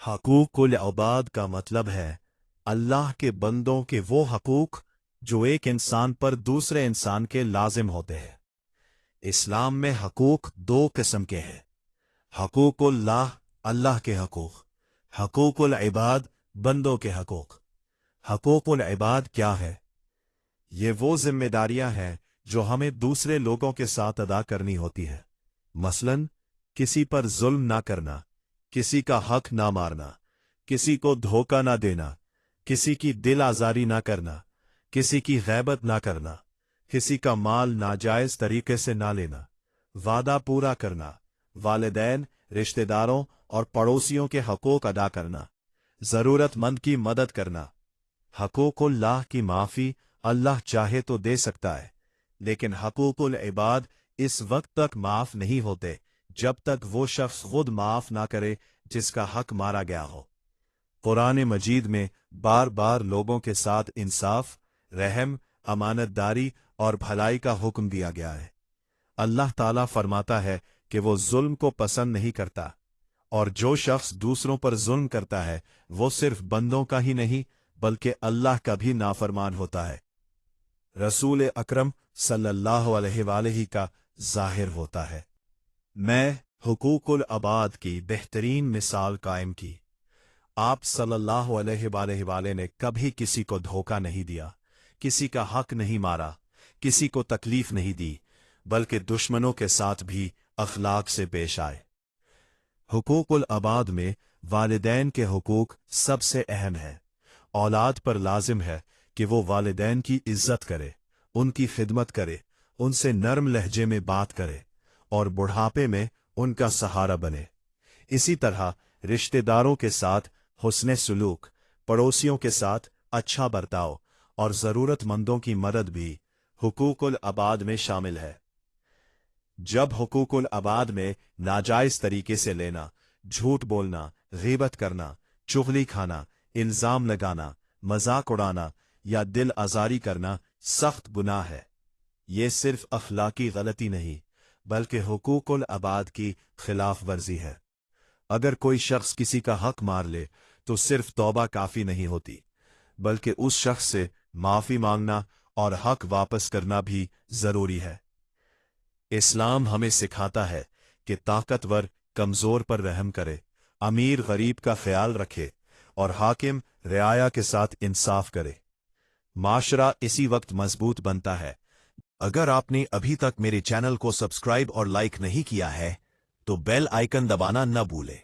हकूकुल इबाद का मतलब है अल्लाह के बंदों के वो हकूक जो एक इंसान पर दूसरे इंसान के लाजिम होते हैं। इस्लाम में हकूक दो किस्म के हैं, हकूकुल्लाह अल्लाह के हकूक, हकूकुल इबाद बंदों के हकूक। हकूकुल इबाद क्या है? ये वो जिम्मेदारियां हैं जो हमें दूसरे लोगों के साथ अदा करनी होती है। मसलन किसी पर जुल्म ना करना, किसी का हक ना मारना, किसी को धोखा ना देना, किसी की दिल आजारी ना करना, किसी की गैबत ना करना, किसी का माल नाजायज तरीके से ना लेना, वादा पूरा करना, वालिदैन, रिश्तेदारों और पड़ोसियों के हकूक अदा करना, जरूरतमंद की मदद करना। हकूकुल्लाह की माफी अल्लाह चाहे तो दे सकता है, लेकिन हकूकुल इबाद इस वक्त तक माफ नहीं होते जब तक वो शख्स खुद माफ ना करे जिसका हक मारा गया हो। कुरान मजीद में बार बार लोगों के साथ इंसाफ, रहम, अमानतदारी और भलाई का हुक्म दिया गया है। अल्लाह ताला फरमाता है कि वो जुल्म को पसंद नहीं करता, और जो शख्स दूसरों पर जुल्म करता है वो सिर्फ बंदों का ही नहीं बल्कि अल्लाह का भी नाफरमान होता है। रसूल अकरम सल्लल्लाहु अलैहि का जाहिर होता है। मैं हुकूकुल अबाद की बेहतरीन मिसाल कायम की। आप सल्लल्लाहु अलैहि ने कभी किसी को धोखा नहीं दिया, किसी का हक नहीं मारा, किसी को तकलीफ नहीं दी, बल्कि दुश्मनों के साथ भी अखलाक से पेश आए। हुकूकुल अबाद में वालिदैन के हुकूक सबसे अहम है। औलाद पर लाजिम है कि वो वालिदैन की इज्जत करे, उनकी खिदमत करे, उनसे नरम लहजे में बात करे और बुढ़ापे में उनका सहारा बने। इसी तरह रिश्तेदारों के साथ हुस्ने सुलूक, पड़ोसियों के साथ अच्छा बर्ताव और ज़रूरतमंदों की मदद भी हुकूकुल अबाद में शामिल है। जब हुकूकुल अबाद में नाजायज तरीके से लेना, झूठ बोलना, गीबत करना, चुगली खाना, इल्जाम लगाना, मजाक उड़ाना या दिल आजारी करना सख्त गुनाह है, ये सिर्फ अखलाकी गलती नहीं बल्कि हुकूकुल अबाद की खिलाफ वर्जी है। अगर कोई शख्स किसी का हक मार ले तो सिर्फ तौबा काफी नहीं होती, बल्कि उस शख्स से माफी मांगना और हक वापस करना भी जरूरी है। इस्लाम हमें सिखाता है कि ताकतवर कमजोर पर रहम करे, अमीर गरीब का ख्याल रखे और हाकिम रियाया के साथ इंसाफ करे। माशरा इसी वक्त मजबूत बनता है। अगर आपने अभी तक मेरे चैनल को सब्सक्राइब और लाइक नहीं किया है तो बेल आइकन दबाना न भूलें।